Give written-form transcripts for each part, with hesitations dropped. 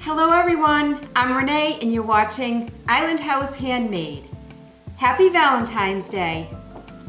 Hello everyone, I'm Renee and you're watching Island House Handmade. Happy Valentine's Day.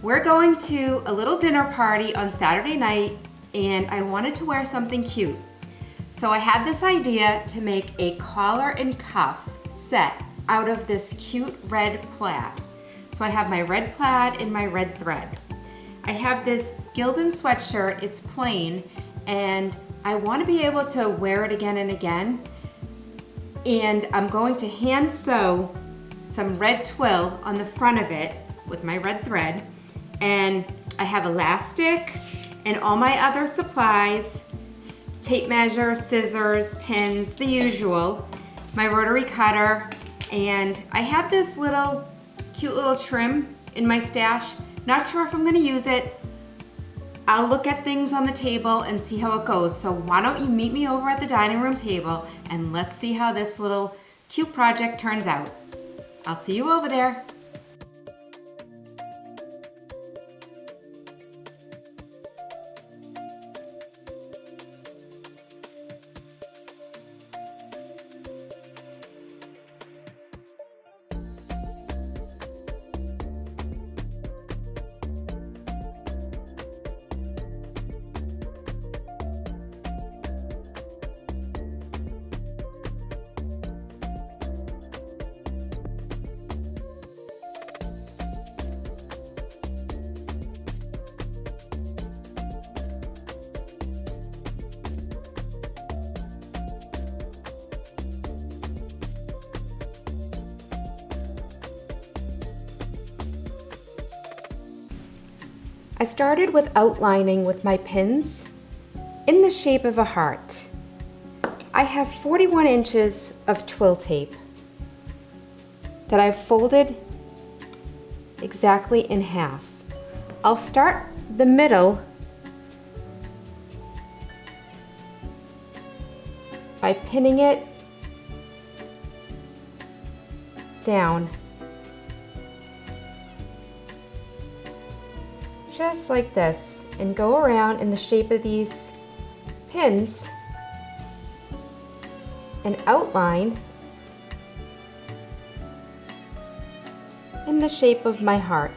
We're going to a little dinner party on Saturday night and I wanted to wear something cute. So I had this idea to make a collar and cuff set out of this cute red plaid. So I have my red plaid and my red thread. I have this Gildan sweatshirt, it's plain, and I want to be able to wear it again and again. And I'm going to hand sew some red twill on the front of it with my red thread. And I have elastic and all my other supplies, tape measure, scissors, pins, the usual, my rotary cutter, and I have this little cute little trim in my stash. Not sure if I'm gonna use it. I'll look at things on the table and see how it goes. So why don't you meet me over at the dining room table and let's see how this little cute project turns out. I'll see you over there. I started with outlining with my pins in the shape of a heart. I have 41 inches of twill tape that I've folded exactly in half. I'll start the middle by pinning it down. Just like this, and go around in the shape of these pins and outline in the shape of my heart.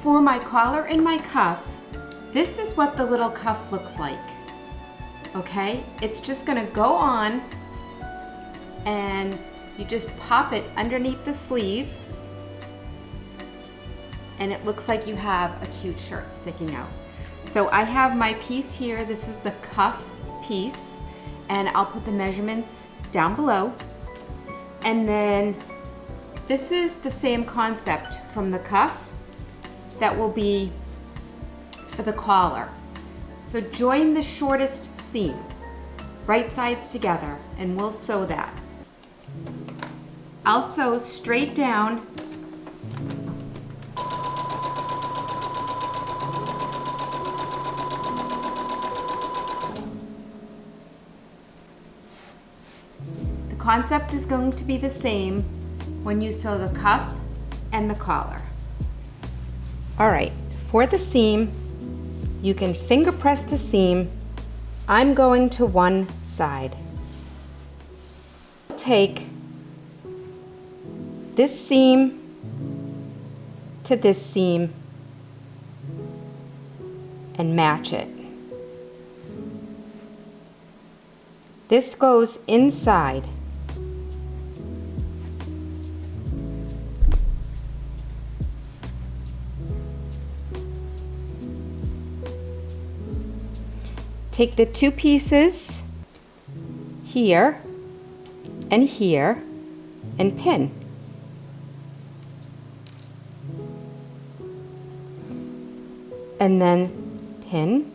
For my collar and my cuff, this is what the little cuff looks like. Okay, it's just gonna go on and you just pop it underneath the sleeve and it looks like you have a cute shirt sticking out. So I have my piece here, this is the cuff piece, and I'll put the measurements down below. And then this is the same concept from the cuff that will be for the collar. So join the shortest seam, right sides together, and we'll sew that. I'll sew straight down the concept is going to be the same when you sew the cuff and the collar. All right, for the seam, you can finger press the seam. I'm going to one side. Take this seam to this seam and match it. This goes inside. Take the two pieces here and here and pin. And then pin.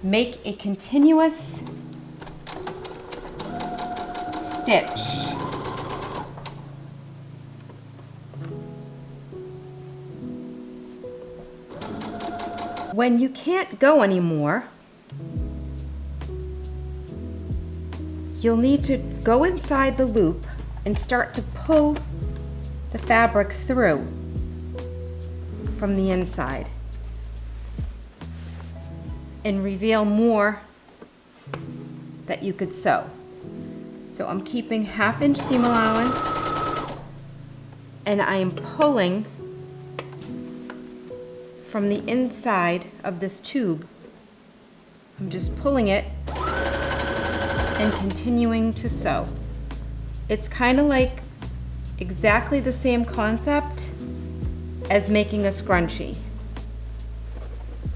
Make a continuous stitch. When you can't go anymore, you'll need to go inside the loop and start to pull the fabric through from the inside and reveal more that you could sew. So I'm keeping 1/2 inch seam allowance and I am pulling from the inside of this tube. I'm just pulling it and continuing to sew. It's kind of like exactly the same concept as making a scrunchie.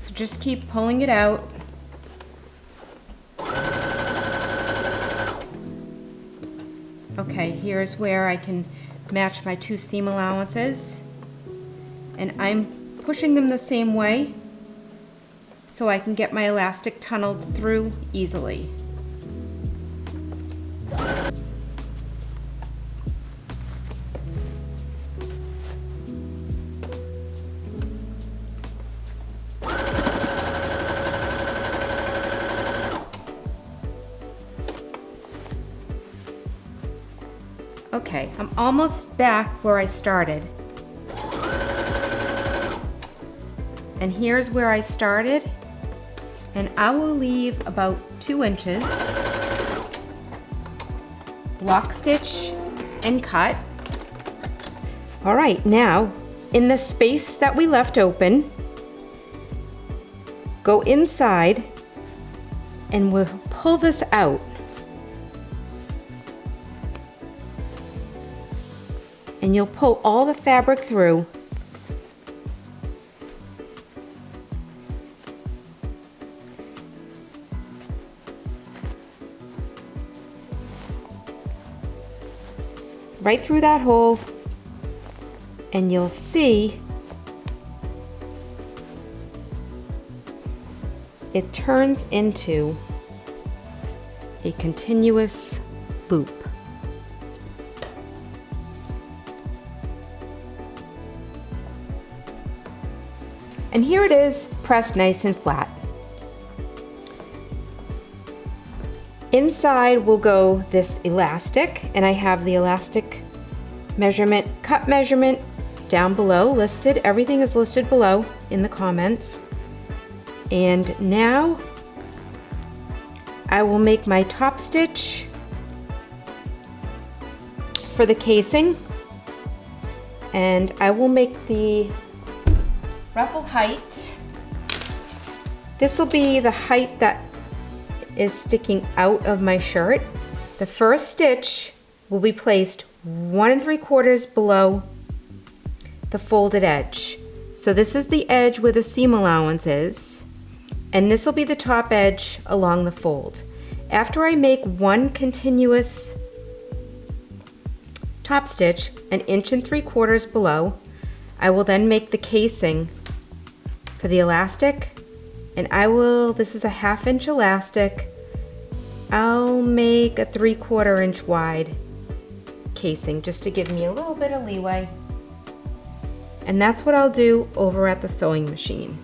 So just keep pulling it out. Okay, here's where I can match my 2 seam allowances. And I'm pushing them the same way so I can get my elastic tunneled through easily. Okay, I'm almost back where I started. And here's where I started, and I will leave about 2 inches, block stitch and cut. All right, now in the space that we left open, go inside and we'll pull this out. And you'll pull all the fabric through. Right through that hole, and you'll see it turns into a continuous loop. And here it is, pressed nice and flat. Inside will go this elastic, and I have the elastic measurement, cut measurement down below listed. Everything is listed below in the comments. And now I will make my top stitch for the casing, and I will make the ruffle height. This will be the height that is sticking out of my shirt. The first stitch will be placed 1 3/4 below the folded edge. So this is the edge where the seam allowance is, and this will be the top edge along the fold. After I make one continuous top stitch 1 3/4 below, I will then make the casing for the elastic, and this is a 1/2 inch elastic, I'll make a 3/4 inch wide casing just to give me a little bit of leeway. And that's what I'll do over at the sewing machine.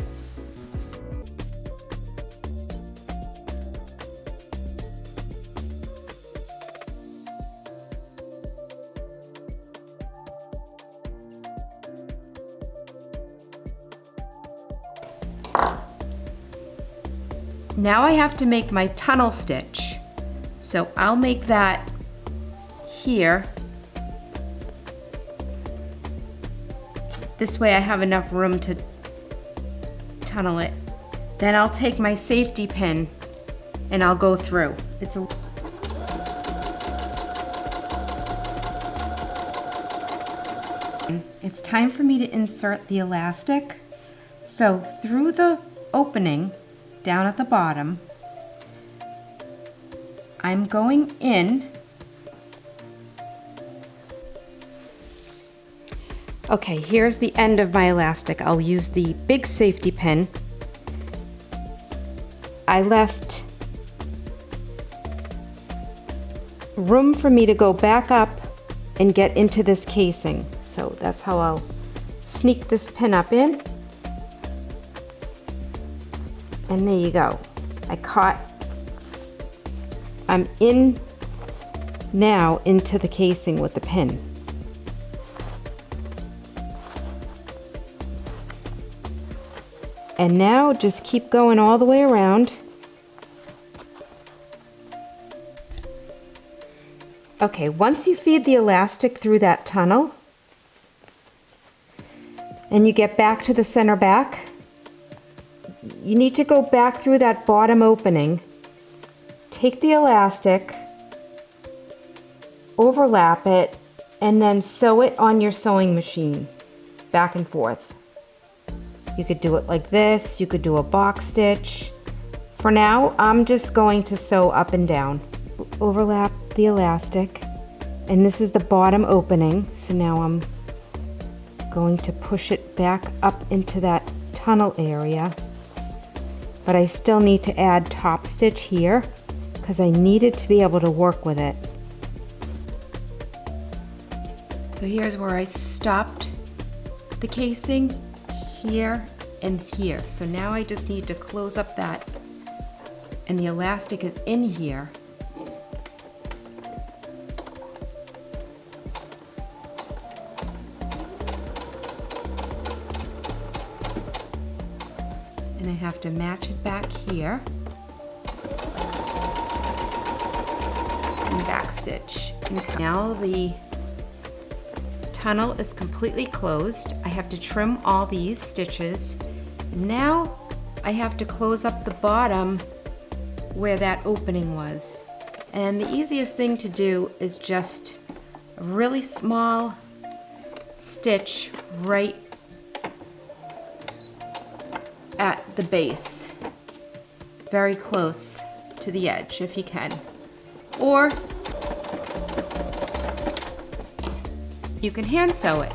Now I have to make my tunnel stitch. So I'll make that here. This way I have enough room to tunnel it. Then I'll take my safety pin and I'll go through. It's time for me to insert the elastic. So through the opening down at the bottom, I'm going in. Okay, here's the end of my elastic. I'll use the big safety pin. I left room for me to go back up and get into this casing. So that's how I'll sneak this pin up in. And there you go. I'm in now into the casing with the pin. And now just keep going all the way around. Okay, once you feed the elastic through that tunnel and you get back to the center back, you need to go back through that bottom opening, take the elastic, overlap it, and then sew it on your sewing machine, back and forth. You could do it like this, you could do a box stitch. For now, I'm just going to sew up and down. Overlap the elastic, and this is the bottom opening, so now I'm going to push it back up into that tunnel area. But I still need to add top stitch here because I needed to be able to work with it. So here's where I stopped the casing, here and here. So now I just need to close up that, and the elastic is in here. And I have to match it back here and back stitch. Now the tunnel is completely closed. I have to trim all these stitches. Now I have to close up the bottom where that opening was. And the easiest thing to do is just a really small stitch right at the base, very close to the edge if you can. Or you can hand sew it.